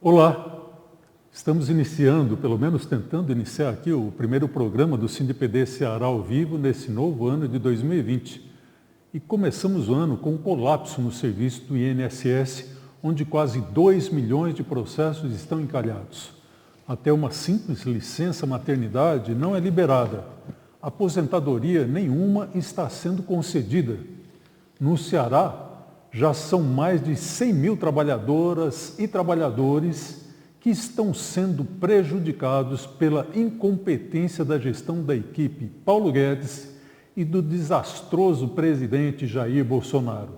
Olá, estamos iniciando, pelo menos tentando iniciar aqui o primeiro programa do SINDPD Ceará ao vivo nesse novo ano de 2020. E começamos o ano com um colapso no serviço do INSS, onde quase 2 milhões de processos estão encalhados. Até uma simples licença maternidade não é liberada. Aposentadoria nenhuma está sendo concedida. No Ceará, já são mais de 100 mil trabalhadoras e trabalhadores que estão sendo prejudicados pela incompetência da gestão da equipe Paulo Guedes e do desastroso presidente Jair Bolsonaro.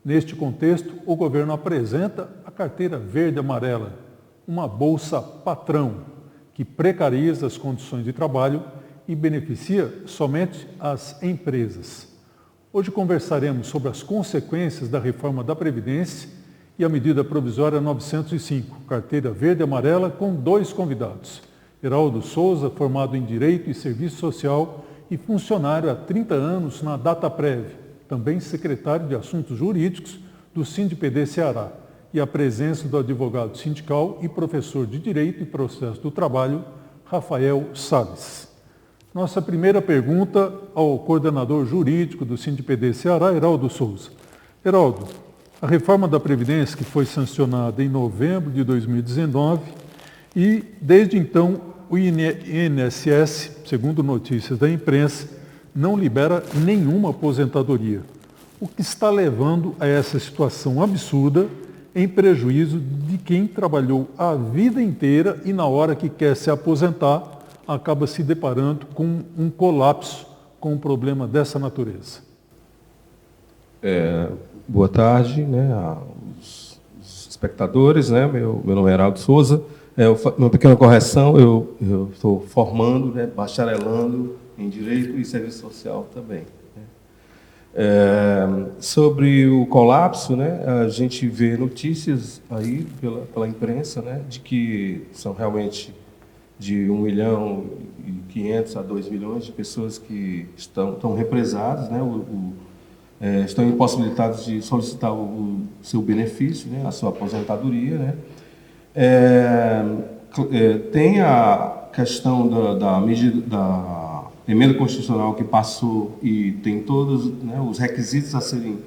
Neste contexto, o governo apresenta a carteira verde-amarela, uma bolsa patrão que precariza as condições de trabalho e beneficia somente as empresas. Hoje conversaremos sobre as consequências da reforma da Previdência e a medida provisória 905, carteira verde e amarela, com 2 convidados. Heraldo Souza, formado em Direito e Serviço Social e funcionário há 30 anos na Dataprev, também secretário de Assuntos Jurídicos do SINDPD Ceará, e a presença do advogado sindical e professor de Direito e Processo do Trabalho, Rafael Salles. Nossa primeira pergunta ao coordenador jurídico do SINDPD Ceará, Heraldo Souza. Heraldo, a reforma da Previdência que foi sancionada em novembro de 2019 e, desde então, o INSS, segundo notícias da imprensa, não libera nenhuma aposentadoria, o que está levando a essa situação absurda em prejuízo de quem trabalhou a vida inteira e, na hora que quer se aposentar, acaba se deparando com um colapso, com um problema dessa natureza. Boa tarde, aos espectadores, Meu nome é Heraldo Souza. Uma pequena correção, eu estou formando, bacharelando em Direito e Serviço Social também. Sobre o colapso, a gente vê notícias aí pela imprensa, de que são realmente de 1.500.000 a 2 milhões de pessoas que estão represadas, estão impossibilitadas de solicitar o seu benefício, a sua aposentadoria. Tem a questão da medida da emenda constitucional que passou e tem todos os requisitos a serem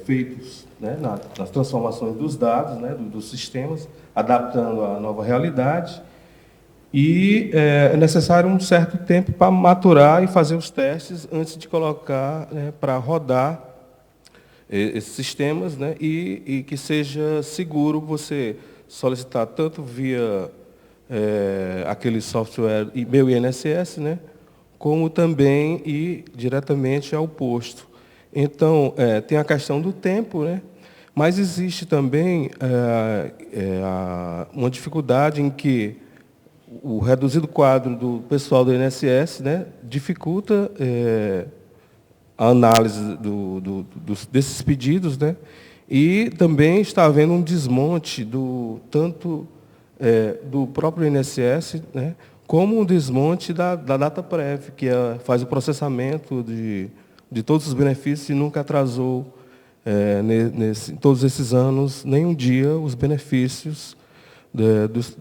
feitos nas transformações dos dados, dos sistemas, adaptando à nova realidade. E é necessário um certo tempo para maturar e fazer os testes antes de colocar para rodar esses sistemas, e que seja seguro você solicitar tanto via aquele software meu INSS, como também ir diretamente ao posto. Então, tem a questão do tempo, mas existe também uma dificuldade em que o reduzido quadro do pessoal do INSS dificulta a análise desses pedidos, e também está havendo um desmonte tanto do próprio INSS, como um desmonte da Dataprev, que faz o processamento de todos os benefícios e nunca atrasou, em todos esses anos, nem um dia, os benefícios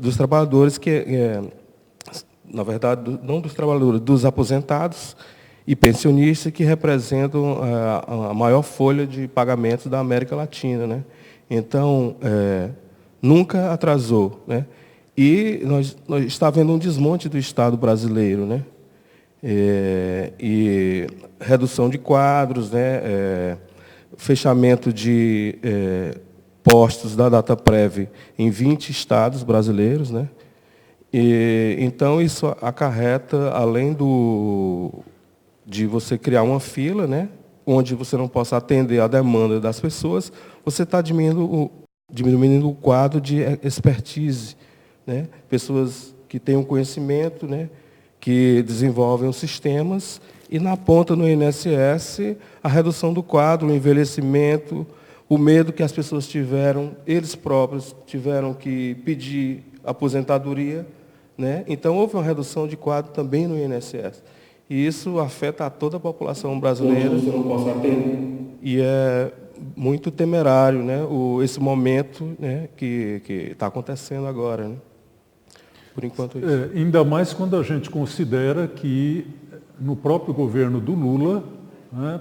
dos trabalhadores, na verdade, não dos trabalhadores, dos aposentados e pensionistas, que representam a maior folha de pagamentos da América Latina. Então, nunca atrasou. E nós está havendo um desmonte do Estado brasileiro, e redução de quadros, fechamento de postos da Dataprev em 20 estados brasileiros, então isso acarreta, além de você criar uma fila, onde você não possa atender a demanda das pessoas, você está diminuindo o quadro de expertise, pessoas que têm um conhecimento, que desenvolvem os sistemas, e na ponta no INSS a redução do quadro, o envelhecimento, o medo que as pessoas tiveram, eles próprios tiveram que pedir aposentadoria, Então, houve uma redução de quadro também no INSS. E isso afeta a toda a população brasileira. E é muito temerário, né, esse momento, né, que está acontecendo agora, né? Por enquanto isso. Ainda mais quando a gente considera que no próprio governo do Lula, né,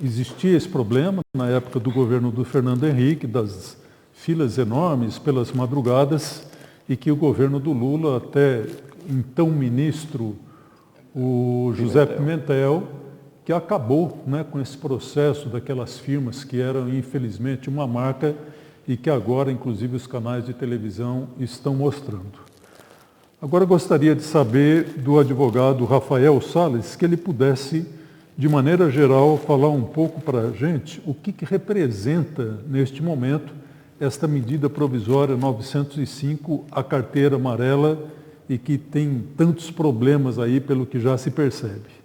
existia esse problema, na época do governo do Fernando Henrique, das filas enormes pelas madrugadas, e que o governo do Lula, até então ministro, o José Pimentel, que acabou, né, com esse processo daquelas firmas que eram, infelizmente, uma marca e que agora, inclusive, os canais de televisão estão mostrando. Agora, gostaria de saber do advogado Rafael Salles, que ele pudesse, de maneira geral, falar um pouco para a gente o que representa, neste momento, esta medida provisória 905, a carteira amarela, e que tem tantos problemas aí, pelo que já se percebe.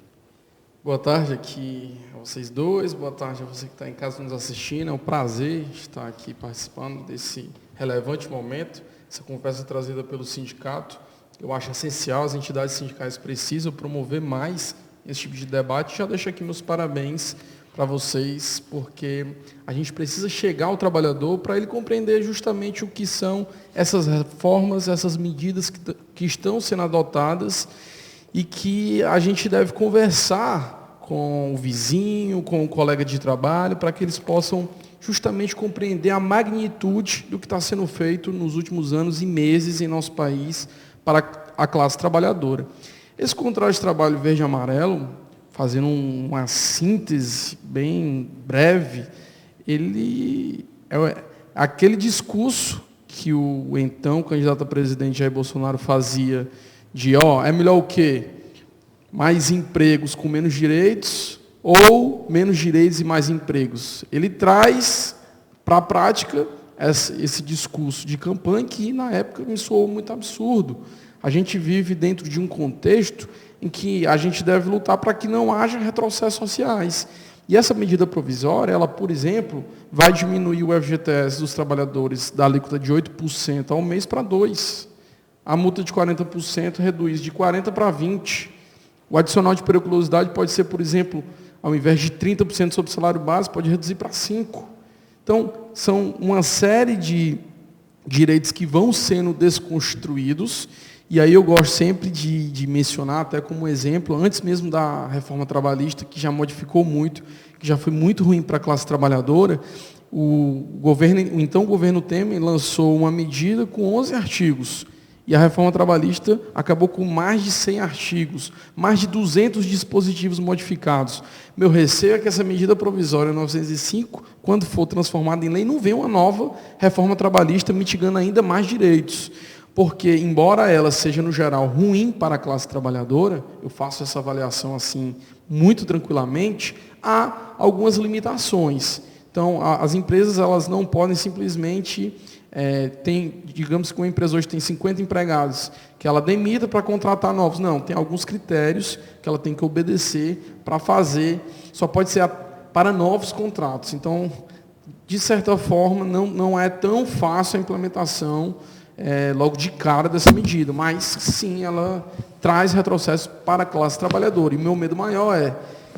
Boa tarde aqui a vocês dois, boa tarde a você que está em casa nos assistindo. É um prazer estar aqui participando desse relevante momento, essa conversa trazida pelo sindicato. Eu acho essencial, as entidades sindicais precisam promover mais esse tipo de debate. Já deixo aqui meus parabéns para vocês, porque a gente precisa chegar ao trabalhador para ele compreender justamente o que são essas reformas, essas medidas que estão sendo adotadas e que a gente deve conversar com o vizinho, com o colega de trabalho, para que eles possam justamente compreender a magnitude do que está sendo feito nos últimos anos e meses em nosso país para a classe trabalhadora. Esse contrato de trabalho verde e amarelo, fazendo uma síntese bem breve, ele é aquele discurso que o então candidato a presidente Jair Bolsonaro fazia de, é melhor o quê? Mais empregos com menos direitos ou menos direitos e mais empregos? Ele traz para a prática esse discurso de campanha que, na época, me soou muito absurdo. A gente vive dentro de um contexto em que a gente deve lutar para que não haja retrocessos sociais. E essa medida provisória, ela, por exemplo, vai diminuir o FGTS dos trabalhadores da alíquota de 8% ao mês para 2%. A multa de 40% reduz de 40% para 20%. O adicional de periculosidade pode ser, por exemplo, ao invés de 30% sobre o salário base, pode reduzir para 5%. Então, são uma série de direitos que vão sendo desconstruídos. E aí eu gosto sempre de mencionar, até como exemplo, antes mesmo da reforma trabalhista, que já modificou muito, que já foi muito ruim para a classe trabalhadora, o então governo Temer lançou uma medida com 11 artigos. E a reforma trabalhista acabou com mais de 100 artigos, mais de 200 dispositivos modificados. Meu receio é que essa medida provisória 905, quando for transformada em lei, não venha uma nova reforma trabalhista mitigando ainda mais direitos. Porque, embora ela seja, no geral, ruim para a classe trabalhadora, eu faço essa avaliação assim muito tranquilamente, há algumas limitações. Então, as empresas elas não podem simplesmente... digamos que uma empresa hoje tem 50 empregados, que ela demita para contratar novos. Não, tem alguns critérios que ela tem que obedecer para fazer, só pode ser para novos contratos. Então, de certa forma, não é tão fácil a implementação logo de cara dessa medida, mas sim, ela traz retrocesso para a classe trabalhadora. E o meu medo maior é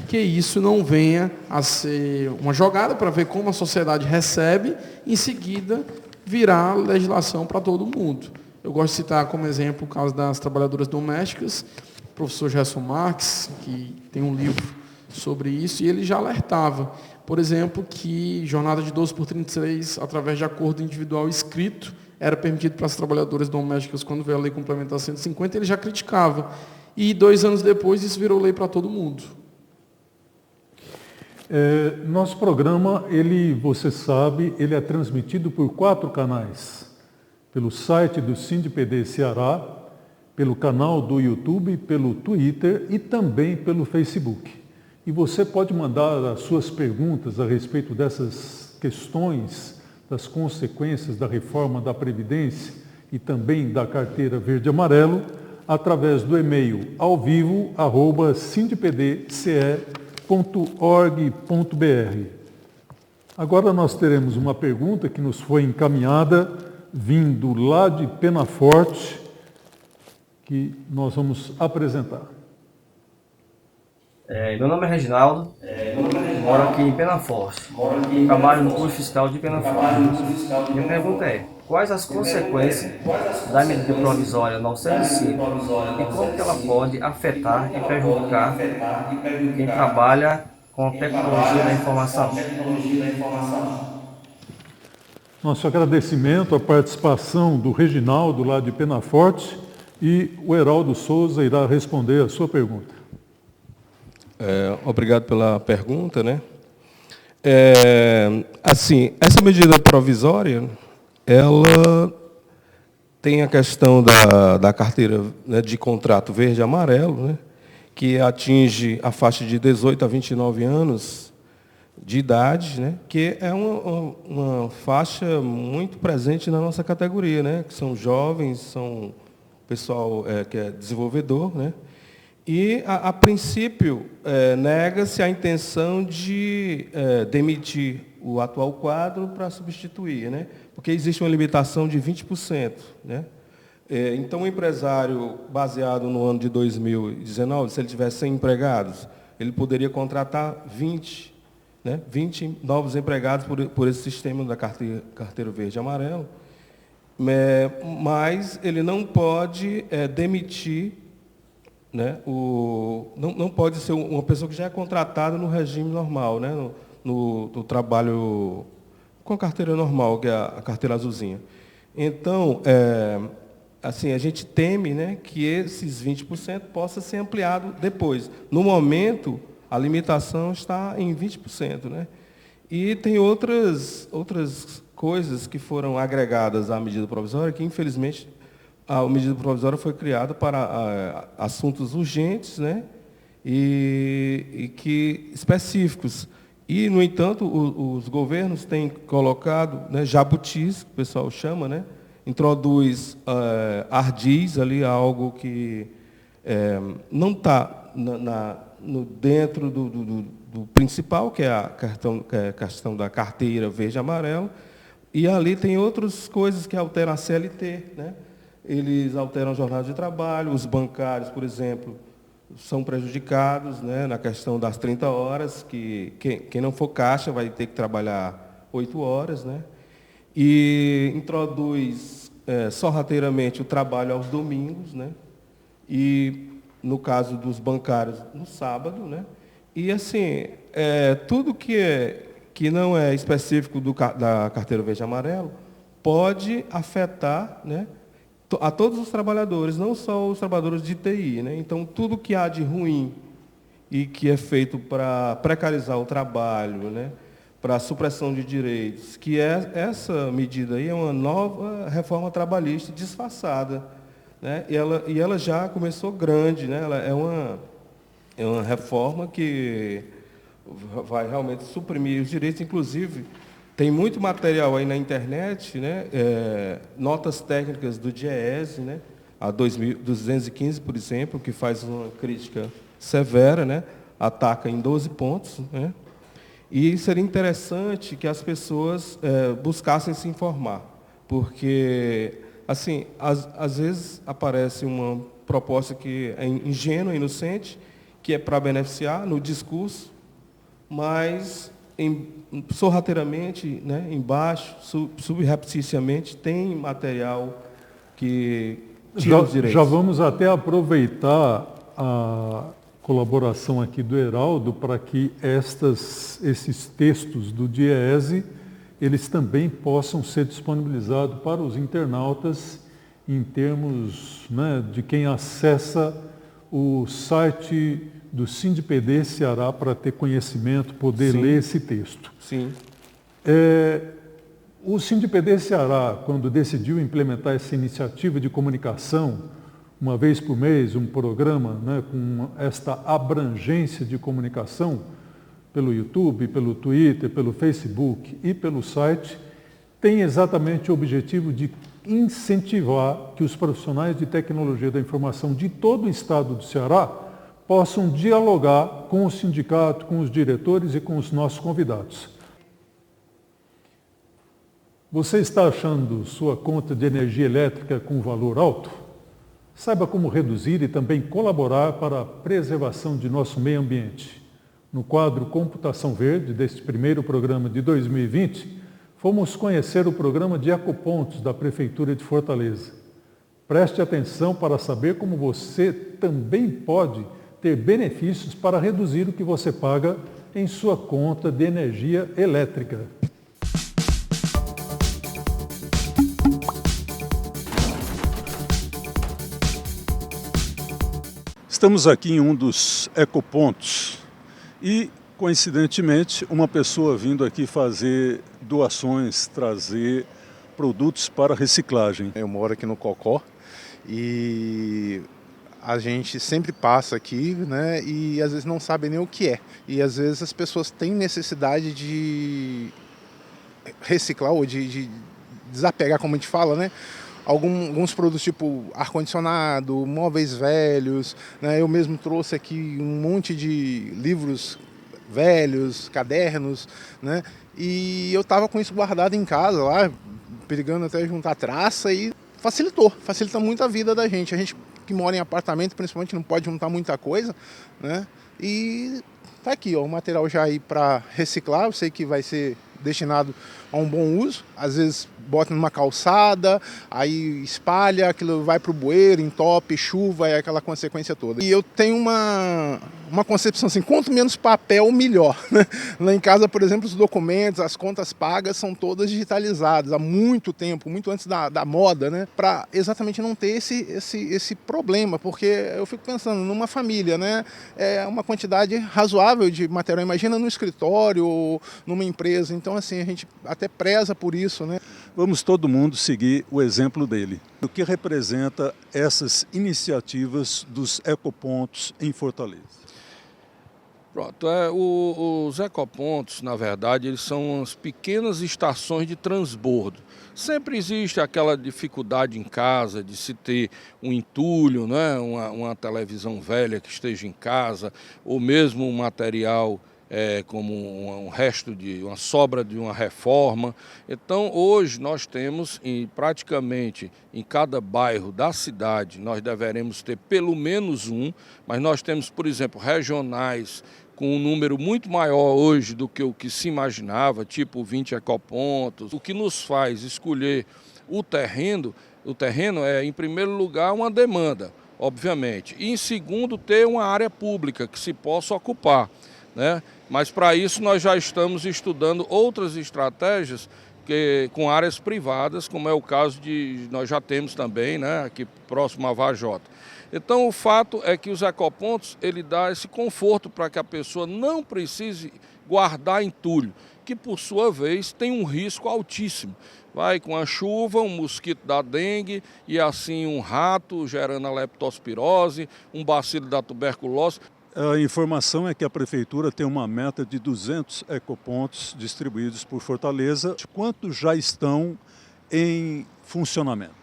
que isso não venha a ser uma jogada para ver como a sociedade recebe, em seguida virar legislação para todo mundo. Eu gosto de citar como exemplo o caso das trabalhadoras domésticas, o professor Gerson Marques, que tem um livro sobre isso, e ele já alertava, por exemplo, que jornada de 12 por 36, através de acordo individual escrito, era permitido para as trabalhadoras domésticas quando veio a lei complementar 150, ele já criticava. E 2 anos depois, isso virou lei para todo mundo. Nosso programa, você sabe, ele é transmitido por 4 canais. Pelo site do SindPD Ceará, pelo canal do YouTube, pelo Twitter e também pelo Facebook. E você pode mandar as suas perguntas a respeito dessas questões, das consequências da reforma da Previdência e também da carteira verde e amarelo, através do e-mail alvivo@sindpdce.org.br. Agora nós teremos uma pergunta que nos foi encaminhada, vindo lá de Penaforte, que nós vamos apresentar. Meu nome é Reginaldo. Moro aqui em Penaforte. Trabalho no Posto Fiscal de Penaforte. Minha pergunta é, quais as consequências da medida provisória 905 e como que ela pode afetar e prejudicar quem trabalha com tecnologia da informação? Nosso agradecimento à participação do Reginaldo, lá de Penaforte, e o Heraldo Souza irá responder a sua pergunta. Obrigado pela pergunta, né? Assim, essa medida provisória, ela tem a questão da carteira, né, de contrato verde e amarelo, né, que atinge a faixa de 18 a 29 anos de idade, né, que é uma faixa muito presente na nossa categoria, né, que são jovens, são pessoal que é desenvolvedor, né, e, a princípio, nega-se a intenção de demitir o atual quadro para substituir, né? Porque existe uma limitação de 20%. Né? Então, o empresário, baseado no ano de 2019, se ele tivesse 100 empregados, ele poderia contratar 20, né? 20 novos empregados por esse sistema da carteira verde e amarelo, mas ele não pode demitir, né, não pode ser uma pessoa que já é contratada no regime normal, né, no trabalho com a carteira normal, que é a carteira azulzinha. Então, assim, a gente teme, né, que esses 20% possa ser ampliado depois. No momento, a limitação está em 20%. Né? E tem outras coisas que foram agregadas à medida provisória, que, infelizmente, a medida provisória foi criada para assuntos urgentes, né, e que específicos. E, no entanto, os governos têm colocado, né, jabutis, que o pessoal chama, né, introduz ardis ali, algo que não está dentro do principal, que é a questão da carteira verde e amarelo, e ali tem outras coisas que alteram a CLT, né? Eles alteram a jornada de trabalho, os bancários, por exemplo, são prejudicados, né, na questão das 30 horas, que quem não for caixa vai ter que trabalhar 8 horas. Né, e introduz sorrateiramente o trabalho aos domingos, né, e, no caso dos bancários, no sábado. Né, e, assim, tudo que não é específico da carteira verde e amarelo pode afetar, né, a todos os trabalhadores, não só os trabalhadores de TI. Né? Então, tudo que há de ruim e que é feito para precarizar o trabalho, né? Para a supressão de direitos, que essa medida aí é uma nova reforma trabalhista disfarçada. Né? E ela já começou grande. Né? Ela é uma reforma que vai realmente suprimir os direitos, inclusive. Tem muito material aí na internet, né, notas técnicas do DIEESE, né, a 215, por exemplo, que faz uma crítica severa, né, ataca em 12 pontos. Né, e seria interessante que as pessoas buscassem se informar, porque, assim, às vezes aparece uma proposta que é ingênua, inocente, que é para beneficiar no discurso, mas sorrateiramente, né, embaixo, subrepticiamente, tem material que tira os direitos. Já vamos até aproveitar a colaboração aqui do Heraldo para que esses textos do DIEESE, eles também possam ser disponibilizados para os internautas em termos, né, de quem acessa o site do SINDPD Ceará para ter conhecimento, poder Sim. ler esse texto. Sim. O SINDPD Ceará, quando decidiu implementar essa iniciativa de comunicação, uma vez por mês, um programa, né, com esta abrangência de comunicação, pelo YouTube, pelo Twitter, pelo Facebook e pelo site, tem exatamente o objetivo de incentivar que os profissionais de tecnologia da informação de todo o estado do Ceará possam dialogar com o sindicato, com os diretores e com os nossos convidados. Você está achando sua conta de energia elétrica com valor alto? Saiba como reduzir e também colaborar para a preservação de nosso meio ambiente. No quadro Computação Verde, deste primeiro programa de 2020, fomos conhecer o programa de ecopontos da Prefeitura de Fortaleza. Preste atenção para saber como você também pode ter benefícios para reduzir o que você paga em sua conta de energia elétrica. Estamos aqui em um dos ecopontos e, coincidentemente, uma pessoa vindo aqui fazer doações, trazer produtos para reciclagem. Eu moro aqui no Cocó e a gente sempre passa aqui, né, e às vezes não sabe nem o que é. E às vezes as pessoas têm necessidade de reciclar ou de desapegar, como a gente fala, né? Alguns produtos tipo ar-condicionado, móveis velhos, né? Eu mesmo trouxe aqui um monte de livros velhos, cadernos, né? E eu estava com isso guardado em casa lá, perigando até juntar traça e facilita muito a vida da gente. A gente que mora em apartamento, principalmente, não pode juntar muita coisa, né? E tá aqui, ó, o material já aí para reciclar, eu sei que vai ser destinado a um bom uso, às vezes bota numa calçada, aí espalha, aquilo vai para o bueiro, entope, chuva, é aquela consequência toda. E eu tenho uma concepção assim, quanto menos papel, melhor, né? Lá em casa, por exemplo, os documentos, as contas pagas são todas digitalizadas há muito tempo, muito antes da moda, né? Para exatamente não ter esse problema, porque eu fico pensando, numa família, né? É uma quantidade razoável de material, imagina no escritório ou numa empresa, então assim, a gente até preza por isso, né? Vamos todo mundo seguir o exemplo dele. O que representa essas iniciativas dos ecopontos em Fortaleza? Pronto, os ecopontos, na verdade, eles são as pequenas estações de transbordo. Sempre existe aquela dificuldade em casa de se ter um entulho, né? uma televisão velha que esteja em casa, ou mesmo um material como um resto de uma sobra de uma reforma. Então hoje nós temos praticamente em cada bairro da cidade, nós deveremos ter pelo menos um, mas nós temos, por exemplo, regionais com um número muito maior hoje do que o que se imaginava, tipo 20 ecopontos. O que nos faz escolher o terreno é, em primeiro lugar, uma demanda, obviamente, e em segundo, ter uma área pública que se possa ocupar, né? Mas para isso nós já estamos estudando outras estratégias com áreas privadas, como é o caso nós já temos também, né, aqui próximo à Vajota. Então o fato é que os ecopontos, ele dá esse conforto para que a pessoa não precise guardar entulho, que por sua vez tem um risco altíssimo. Vai com a chuva, um mosquito da dengue e assim um rato gerando a leptospirose, um bacilo da tuberculose. A informação é que a Prefeitura tem uma meta de 200 ecopontos distribuídos por Fortaleza. Quantos já estão em funcionamento?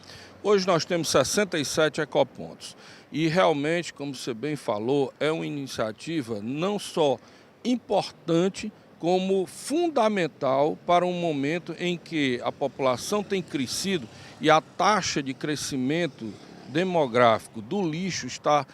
Hoje nós temos 67 ecopontos e realmente, como você bem falou, é uma iniciativa não só importante, como fundamental para um momento em que a população tem crescido e a taxa de crescimento demográfico do lixo está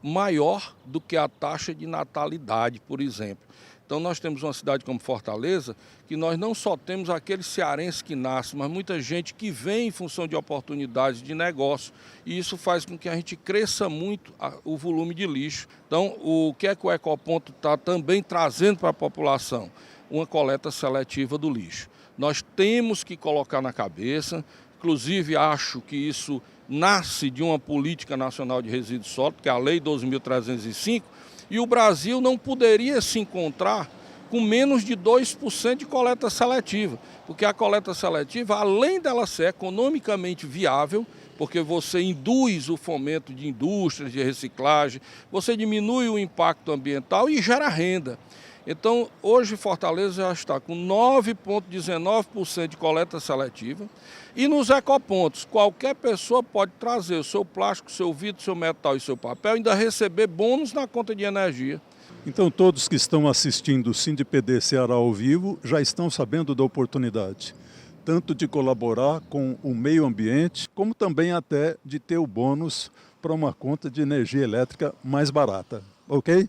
maior do que a taxa de natalidade, por exemplo. Então nós temos uma cidade como Fortaleza, que nós não só temos aqueles cearenses que nascem, mas muita gente que vem em função de oportunidades de negócio, e isso faz com que a gente cresça muito o volume de lixo. Então o que é que o ecoponto está também trazendo para a população? Uma coleta seletiva do lixo. Nós temos que colocar na cabeça, inclusive acho que isso nasce de uma política nacional de resíduos sólidos, que é a Lei 12.305, e o Brasil não poderia se encontrar com menos de 2% de coleta seletiva, porque a coleta seletiva, além dela ser economicamente viável, porque você induz o fomento de indústrias de reciclagem, você diminui o impacto ambiental e gera renda. Então, hoje Fortaleza já está com 9,19% de coleta seletiva e nos ecopontos, qualquer pessoa pode trazer o seu plástico, seu vidro, seu metal e seu papel e ainda receber bônus na conta de energia. Então todos que estão assistindo o SINDPD Ceará ao vivo já estão sabendo da oportunidade, tanto de colaborar com o meio ambiente, como também até de ter o bônus para uma conta de energia elétrica mais barata, ok?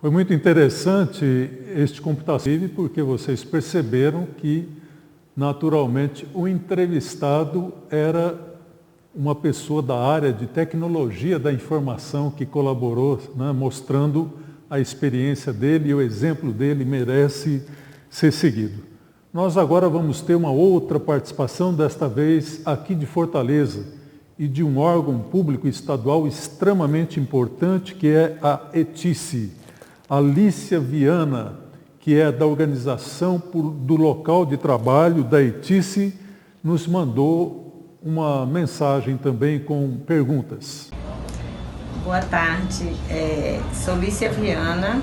Foi muito interessante este computativo porque vocês perceberam que, naturalmente, o entrevistado era uma pessoa da área de tecnologia da informação que colaborou, né, mostrando a experiência dele e o exemplo dele merece ser seguido. Nós agora vamos ter uma outra participação, desta vez aqui de Fortaleza, e de um órgão público estadual extremamente importante, que é a ETICE. Alícia Viana, que é da organização do local de trabalho da ETICE, nos mandou uma mensagem também com perguntas. Boa tarde, sou Lícia Viana,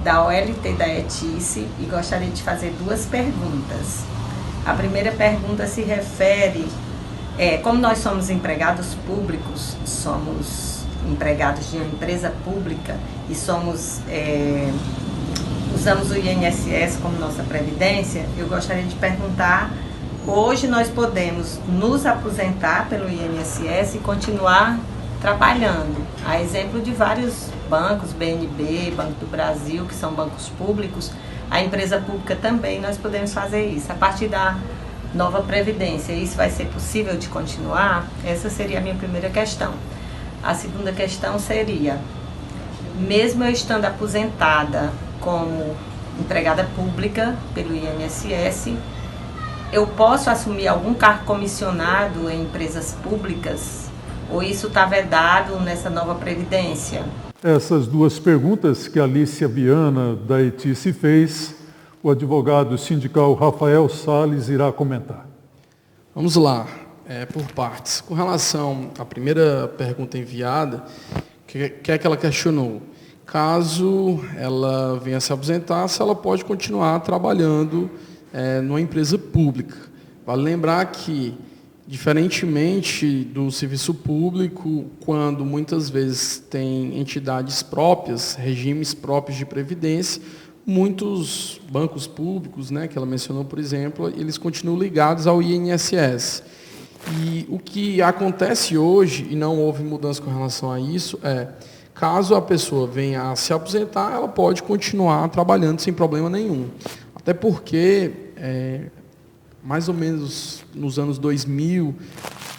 da OLT da ETICE, e gostaria de fazer duas perguntas. A primeira pergunta se refere, como nós somos empregados públicos, somos empregados de uma empresa pública e usamos o INSS como nossa previdência, eu gostaria de perguntar, hoje nós podemos nos aposentar pelo INSS e continuar trabalhando, a exemplo de vários bancos, BNB, Banco do Brasil, que são bancos públicos, a empresa pública também nós podemos fazer isso. A partir da nova Previdência, isso vai ser possível de continuar? Essa seria a minha primeira questão. A segunda questão seria, mesmo eu estando aposentada como empregada pública pelo INSS, eu posso assumir algum cargo comissionado em empresas públicas? Ou isso está vedado nessa nova Previdência? Essas duas perguntas que a Alícia Viana, da ETICE, fez, o advogado sindical Rafael Salles irá comentar. Vamos lá, por partes. Com relação à primeira pergunta enviada, que é que ela questionou? Caso ela venha se aposentar, se ela pode continuar trabalhando numa empresa pública. Vale lembrar que, diferentemente do serviço público, quando muitas vezes tem entidades próprias, regimes próprios de previdência, muitos bancos públicos, né, que ela mencionou, por exemplo, eles continuam ligados ao INSS. E o que acontece hoje, e não houve mudança com relação a isso, caso a pessoa venha a se aposentar, ela pode continuar trabalhando sem problema nenhum. Até porque, mais ou menos nos anos 2000,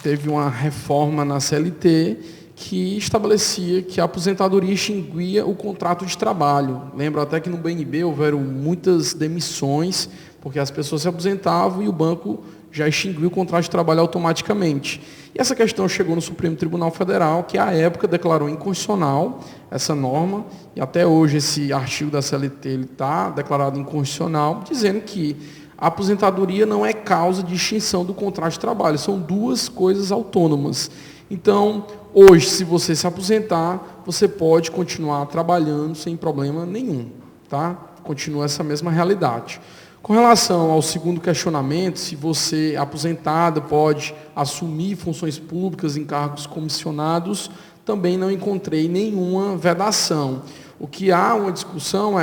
teve uma reforma na CLT que estabelecia que a aposentadoria extinguia o contrato de trabalho. Lembro até que no BNB houveram muitas demissões, porque as pessoas se aposentavam e o banco já extinguiu o contrato de trabalho automaticamente. E essa questão chegou no Supremo Tribunal Federal, que à época declarou inconstitucional essa norma, e até hoje esse artigo da CLT está declarado inconstitucional, dizendo que a aposentadoria não é causa de extinção do contrato de trabalho, são duas coisas autônomas. Então, hoje, se você se aposentar, você pode continuar trabalhando sem problema nenhum, tá? Continua essa mesma realidade. Com relação ao segundo questionamento, se você, aposentada, pode assumir funções públicas em cargos comissionados, também não encontrei nenhuma vedação. O que há uma discussão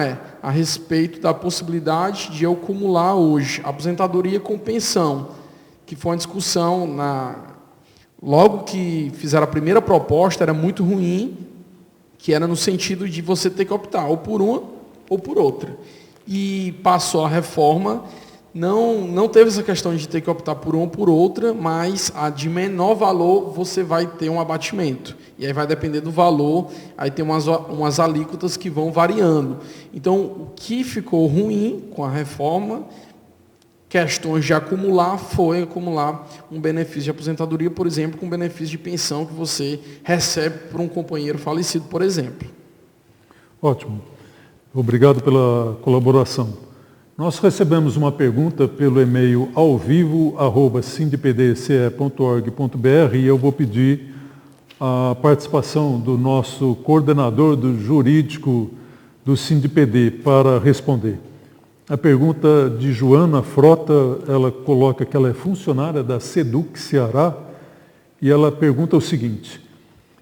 a respeito da possibilidade de eu acumular hoje aposentadoria com pensão, que foi uma discussão logo que fizeram a primeira proposta, era muito ruim, que era no sentido de você ter que optar ou por uma ou por outra. E passou a reforma, não teve essa questão de ter que optar por uma ou por outra, mas a de menor valor você vai ter um abatimento. E aí vai depender do valor, aí tem umas alíquotas que vão variando. Então, o que ficou ruim com a reforma, questões de acumular, foi acumular um benefício de aposentadoria, por exemplo, com um benefício de pensão que você recebe por um companheiro falecido, por exemplo. Ótimo. Obrigado pela colaboração. Nós recebemos uma pergunta pelo e-mail alvivo@sindipdce.org.br e eu vou pedir a participação do nosso coordenador do jurídico do Sindipd para responder. A pergunta de Joana Frota, ela coloca que ela é funcionária da SEDUC Ceará e ela pergunta o seguinte: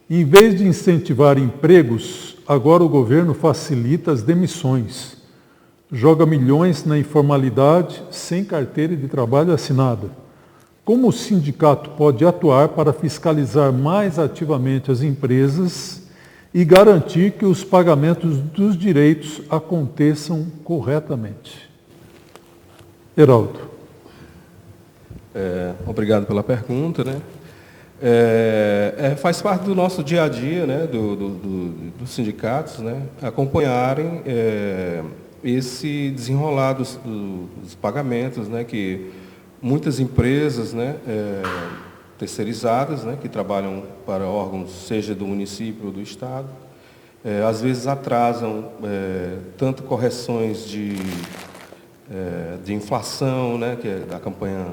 em vez de incentivar empregos, agora o governo facilita as demissões, joga milhões na informalidade sem carteira de trabalho assinada. Como o sindicato pode atuar para fiscalizar mais ativamente as empresas e garantir que os pagamentos dos direitos aconteçam corretamente. Heraldo. Obrigado pela pergunta, né? Faz parte do nosso dia a dia, né, dos sindicatos, né, acompanharem esse desenrolar dos pagamentos, né, que muitas empresas, né, terceirizadas, né, que trabalham para órgãos, seja do município ou do estado, às vezes atrasam tanto correções de inflação, né, que é da campanha,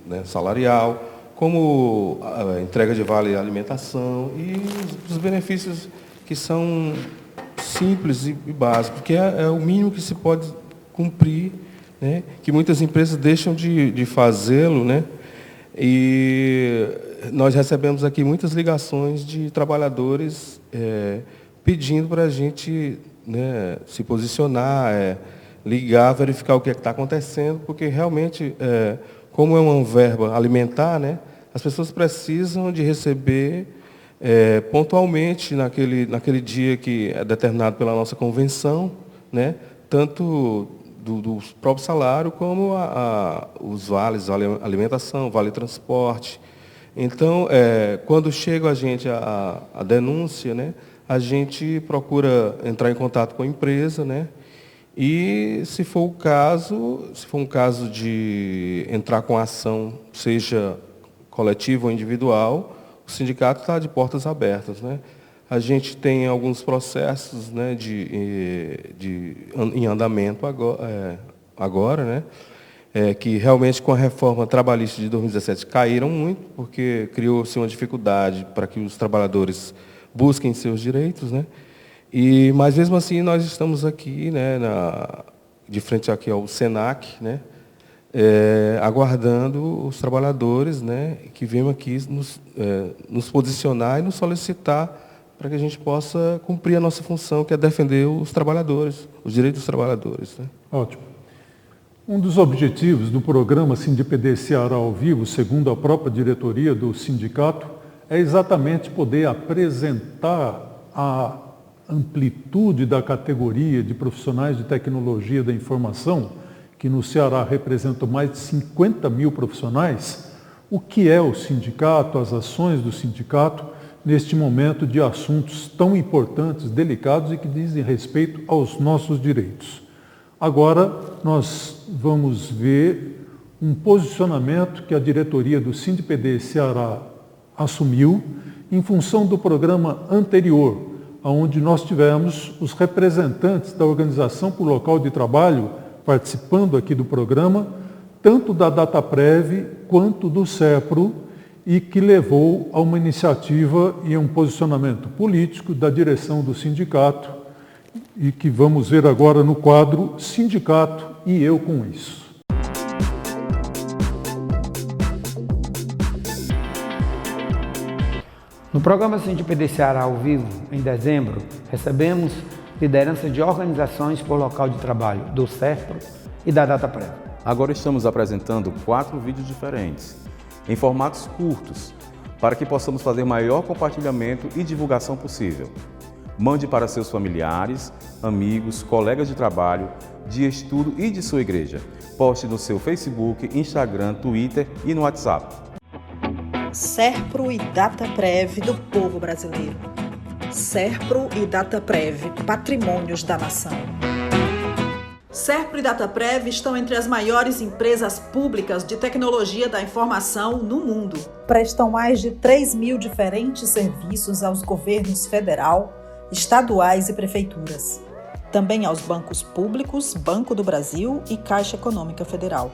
né, salarial, como a entrega de vale alimentação e os benefícios que são simples e básicos, que é o mínimo que se pode cumprir, né, que muitas empresas deixam de fazê-lo, né, e nós recebemos aqui muitas ligações de trabalhadores pedindo para a gente, né, se posicionar, ligar, verificar o que está acontecendo, porque realmente, como é uma verba alimentar, né, as pessoas precisam de receber pontualmente naquele dia que é determinado pela nossa convenção, né, tanto do próprio salário como os vales, vale alimentação, vale transporte. Então, quando chega a gente a denúncia, né, a gente procura entrar em contato com a empresa, né, e, se for um caso de entrar com ação, seja coletiva ou individual, o sindicato está de portas abertas, né? A gente tem alguns processos, né, em andamento agora, né, que realmente com a reforma trabalhista de 2017 caíram muito, porque criou-se uma dificuldade para que os trabalhadores busquem seus direitos, né? Mas mesmo assim nós estamos aqui, né, de frente aqui ao Senac, né, aguardando os trabalhadores, né, que venham aqui nos posicionar e nos solicitar para que a gente possa cumprir a nossa função, que é defender os trabalhadores, os direitos dos trabalhadores, né? Ótimo. Um dos objetivos do programa SINDPD Ceará ao Vivo, segundo a própria diretoria do sindicato, é exatamente poder apresentar a amplitude da categoria de profissionais de tecnologia da informação, que no Ceará representam mais de 50 mil profissionais, o que é o sindicato, as ações do sindicato, neste momento de assuntos tão importantes, delicados e que dizem respeito aos nossos direitos. Agora, nós vamos ver um posicionamento que a diretoria do SINDPD Ceará assumiu em função do programa anterior, onde nós tivemos os representantes da Organização por Local de Trabalho participando aqui do programa, tanto da DataPrev quanto do SERPRO, e que levou a uma iniciativa e a um posicionamento político da direção do sindicato, e que vamos ver agora no quadro Sindicato e Eu com Isso. No programa SINDPD Ceará ao Vivo, em dezembro, recebemos liderança de organizações por local de trabalho, do SERPRO e da DataPrev. Agora estamos apresentando 4 vídeos diferentes, em formatos curtos, para que possamos fazer maior compartilhamento e divulgação possível. Mande para seus familiares, amigos, colegas de trabalho, de estudo e de sua igreja. Poste no seu Facebook, Instagram, Twitter e no WhatsApp. SERPRO e DataPrev do povo brasileiro. SERPRO e DataPrev, patrimônios da nação. SERPRO e DataPrev estão entre as maiores empresas públicas de tecnologia da informação no mundo. Prestam mais de 3 mil diferentes serviços aos governos federal, estaduais e prefeituras. Também aos bancos públicos, Banco do Brasil e Caixa Econômica Federal.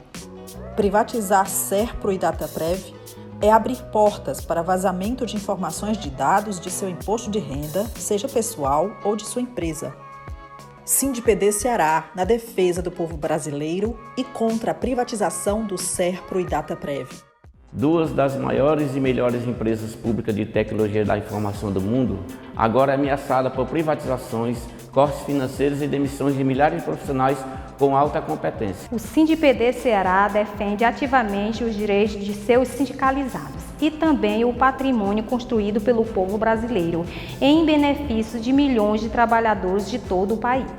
Privatizar SERPRO e DataPrev é abrir portas para vazamento de informações de dados de seu imposto de renda, seja pessoal ou de sua empresa. SINDPD Ceará, na defesa do povo brasileiro e contra a privatização do SERPRO e DataPrev. Duas das maiores e melhores empresas públicas de tecnologia da informação do mundo, agora ameaçada por privatizações cortes financeiros e demissões de milhares de profissionais com alta competência. O SINDPD Ceará defende ativamente os direitos de seus sindicalizados e também o patrimônio construído pelo povo brasileiro, em benefício de milhões de trabalhadores de todo o país.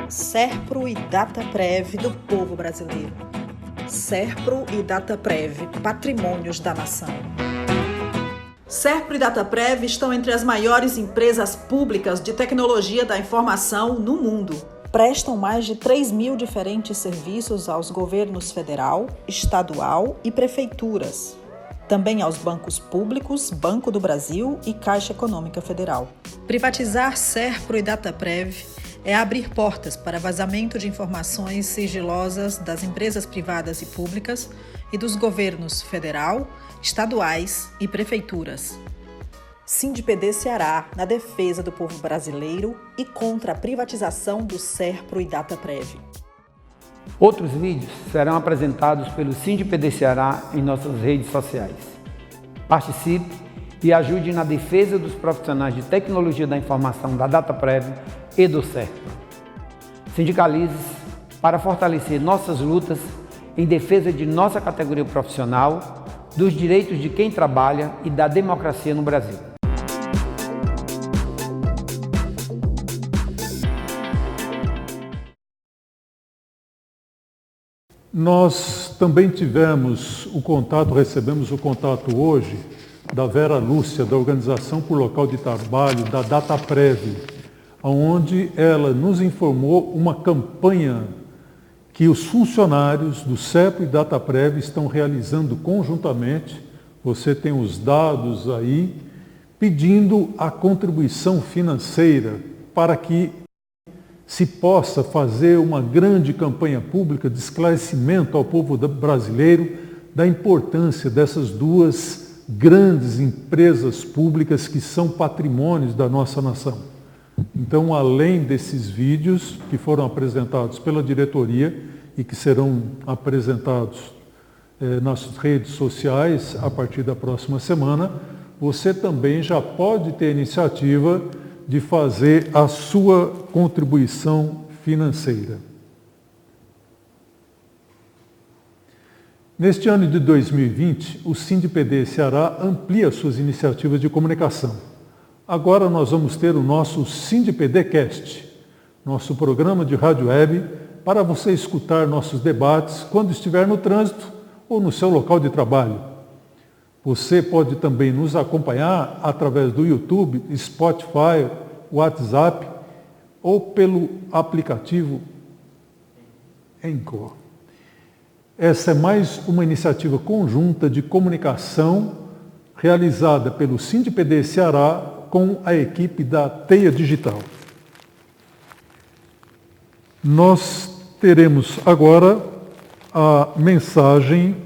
Serpro e Dataprev do povo brasileiro. Serpro e Dataprev, patrimônios da nação. Serpro e Dataprev estão entre as maiores empresas públicas de tecnologia da informação no mundo. Prestam mais de 3.000 diferentes serviços aos governos federal, estadual e prefeituras. Também aos bancos públicos, Banco do Brasil e Caixa Econômica Federal. Privatizar Serpro e Dataprev é abrir portas para vazamento de informações sigilosas das empresas privadas e públicas e dos governos federal, estaduais e prefeituras. SINDPD Ceará na defesa do povo brasileiro e contra a privatização do Serpro e Dataprev. Outros vídeos serão apresentados pelo SINDPD Ceará em nossas redes sociais. Participe e ajude na defesa dos profissionais de tecnologia da informação da Dataprev e do Serpro. Sindicalize-se para fortalecer nossas lutas em defesa de nossa categoria profissional, dos direitos de quem trabalha e da democracia no Brasil. Nós também recebemos o contato hoje da Vera Lúcia, da Organização por Local de Trabalho, da Dataprev, onde ela nos informou uma campanha que os funcionários do Serpro e Dataprev estão realizando conjuntamente, você tem os dados aí, pedindo a contribuição financeira para que se possa fazer uma grande campanha pública de esclarecimento ao povo brasileiro da importância dessas duas grandes empresas públicas que são patrimônios da nossa nação. Então, além desses vídeos que foram apresentados pela diretoria e que serão apresentados nas redes sociais a partir da próxima semana, você também já pode ter a iniciativa de fazer a sua contribuição financeira. Neste ano de 2020, o SINDPD Ceará amplia suas iniciativas de comunicação. Agora nós vamos ter o nosso SINDPDcast, nosso programa de rádio web, para você escutar nossos debates quando estiver no trânsito ou no seu local de trabalho. Você pode também nos acompanhar através do YouTube, Spotify, WhatsApp ou pelo aplicativo Anchor. Essa é mais uma iniciativa conjunta de comunicação realizada pelo SINDPD Ceará com a equipe da Teia Digital. Nós teremos agora a mensagem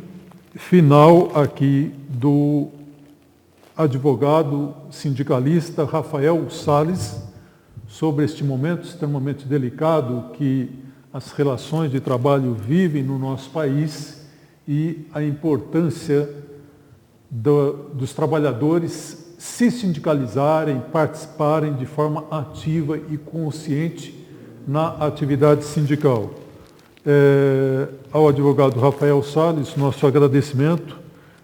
final aqui do advogado sindicalista Rafael Salles sobre este momento extremamente delicado que as relações de trabalho vivem no nosso país e a importância dos trabalhadores se sindicalizarem, participarem de forma ativa e consciente na atividade sindical. Ao advogado Rafael Salles, nosso agradecimento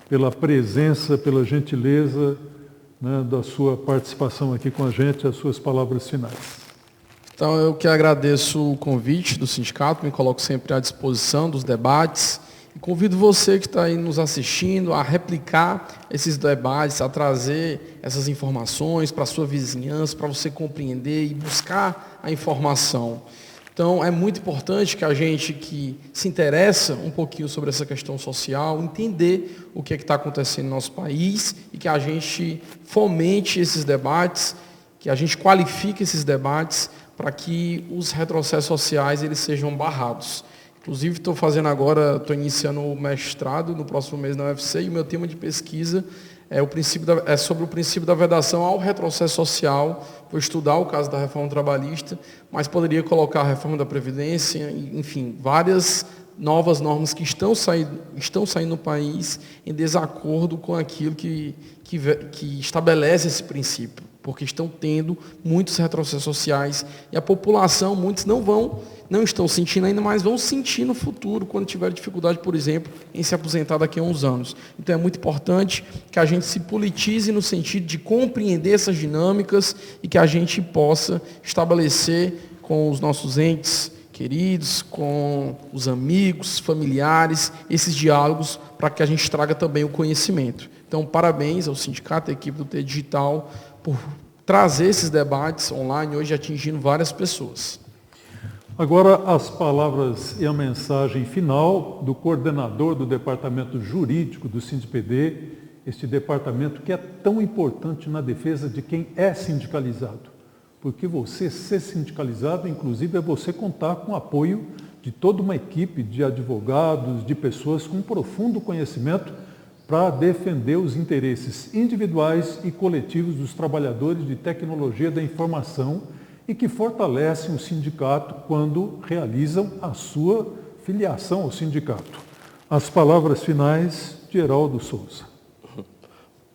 pela presença, pela gentileza, né, da sua participação aqui com a gente, as suas palavras finais. Então, eu que agradeço o convite do sindicato, me coloco sempre à disposição dos debates e convido você que está aí nos assistindo a replicar esses debates, a trazer essas informações para a sua vizinhança, para você compreender e buscar a informação. Então, é muito importante que a gente que se interessa um pouquinho sobre essa questão social, entender o que está acontecendo no nosso país e que a gente fomente esses debates, que a gente qualifique esses debates para que os retrocessos sociais eles sejam barrados. Inclusive, estou iniciando o mestrado no próximo mês na UFC e o meu tema de pesquisa é sobre o princípio da vedação ao retrocesso social. Vou estudar o caso da reforma trabalhista, mas poderia colocar a reforma da Previdência, enfim, várias novas normas que estão saindo no país em desacordo com aquilo que estabelece esse princípio. porque estão tendo muitos retrocessos sociais e a população, muitos não estão sentindo ainda, mas vão sentir no futuro, quando tiver dificuldade, por exemplo, em se aposentar daqui a uns anos. Então é muito importante que a gente se politize no sentido de compreender essas dinâmicas e que a gente possa estabelecer com os nossos entes queridos, com os amigos, familiares, esses diálogos para que a gente traga também o conhecimento. Então, parabéns ao sindicato, à equipe do T Digital, por trazer esses debates online, hoje atingindo várias pessoas. Agora, as palavras e a mensagem final do coordenador do Departamento Jurídico do SINDPD, este departamento que é tão importante na defesa de quem é sindicalizado. Porque você ser sindicalizado, inclusive, é você contar com o apoio de toda uma equipe de advogados, de pessoas com profundo conhecimento para defender os interesses individuais e coletivos dos trabalhadores de tecnologia da informação e que fortalecem o sindicato quando realizam a sua filiação ao sindicato. As palavras finais de Heraldo Souza.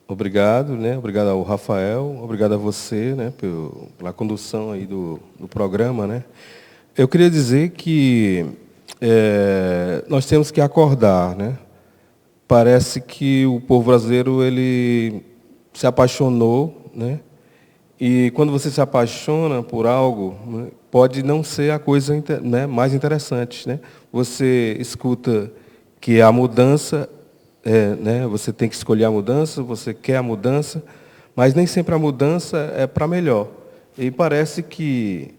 Obrigado, né? Obrigado ao Rafael, obrigado a você, né, pela condução aí do programa, né? Eu queria dizer que nós temos que acordar, né? Parece que o povo brasileiro ele se apaixonou, né? E quando você se apaixona por algo, né, pode não ser a coisa, né, mais interessante, né? Você escuta que a mudança né, você tem que escolher a mudança, você quer a mudança, mas nem sempre a mudança é para melhor. E parece que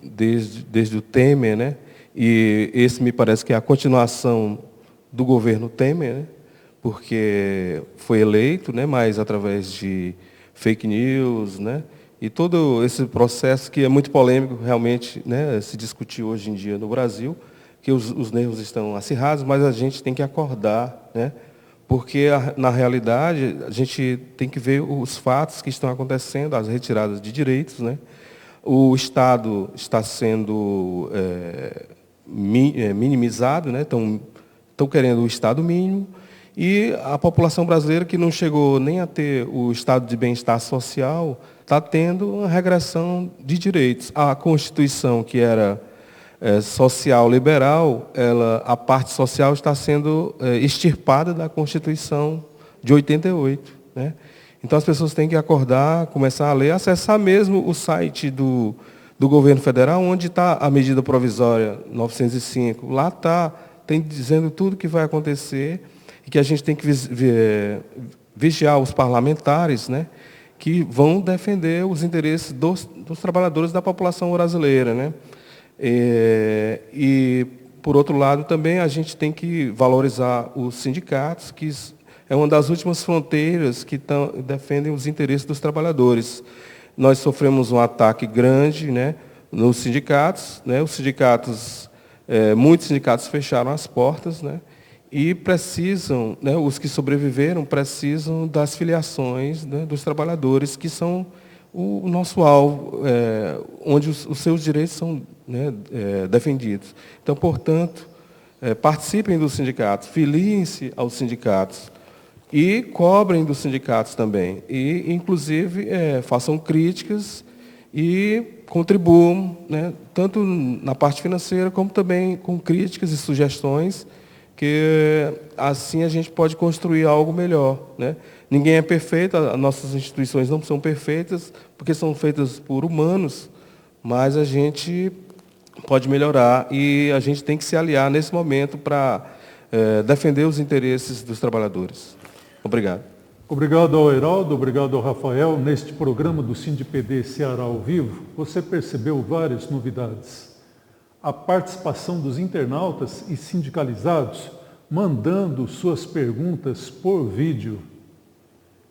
desde o Temer, né, e esse me parece que é a continuação do governo Temer, né, porque foi eleito, né, mas através de fake news, né, e todo esse processo que é muito polêmico realmente, né, se discutir hoje em dia no Brasil, que os nervos estão acirrados, mas a gente tem que acordar, né? Porque, na realidade, a gente tem que ver os fatos que estão acontecendo, as retiradas de direitos, né? O Estado está sendo minimizado, né? Estão querendo o Estado mínimo, e a população brasileira, que não chegou nem a ter o estado de bem-estar social, está tendo uma regressão de direitos. A Constituição, que era social liberal, a parte social está sendo extirpada da Constituição de 88. Né? Então as pessoas têm que acordar, começar a ler, acessar mesmo o site do governo federal, onde está a medida provisória 905. Lá tem dizendo tudo o que vai acontecer e que a gente tem que vigiar os parlamentares, né, que vão defender os interesses dos trabalhadores da população brasileira, né? E, por outro lado, também a gente tem que valorizar os sindicatos, que é uma das últimas fronteiras que defendem os interesses dos trabalhadores. Nós sofremos um ataque grande, né, nos sindicatos, né, muitos sindicatos fecharam as portas, né, e precisam, né, os que sobreviveram precisam das filiações, né, dos trabalhadores, que são o nosso alvo, onde os seus direitos são, né, defendidos. Então, portanto, participem dos sindicatos, filiem-se aos sindicatos e cobrem dos sindicatos também. E, inclusive, façam críticas e contribuam, né, tanto na parte financeira como também com críticas e sugestões, que assim a gente pode construir algo melhor, né? Ninguém é perfeito, as nossas instituições não são perfeitas, porque são feitas por humanos, mas a gente pode melhorar e a gente tem que se aliar nesse momento para defender os interesses dos trabalhadores. Obrigado. Obrigado ao Heraldo, obrigado ao Rafael. Neste programa do SINDPD Ceará ao vivo, você percebeu várias novidades. A participação dos internautas e sindicalizados mandando suas perguntas por vídeo.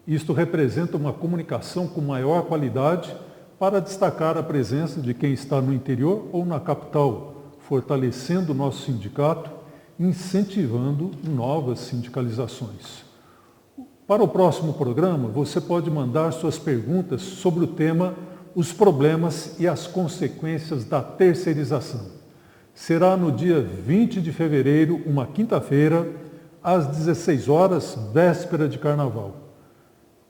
Isto representa uma comunicação com maior qualidade para destacar a presença de quem está no interior ou na capital, fortalecendo o nosso sindicato, incentivando novas sindicalizações. Para o próximo programa, você pode mandar suas perguntas sobre o tema os problemas e as consequências da terceirização. Será no dia 20 de fevereiro, uma quinta-feira, às 16 horas, véspera de carnaval.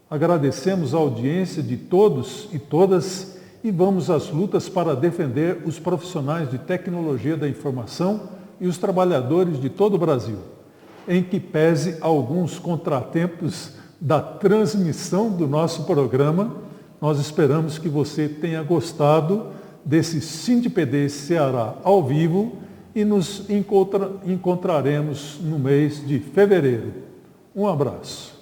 Agradecemos a audiência de todos e todas e vamos às lutas para defender os profissionais de tecnologia da informação e os trabalhadores de todo o Brasil, em que pese alguns contratempos da transmissão do nosso programa. Nós esperamos que você tenha gostado desse SINDPD Ceará ao vivo e nos encontraremos no mês de fevereiro. Um abraço.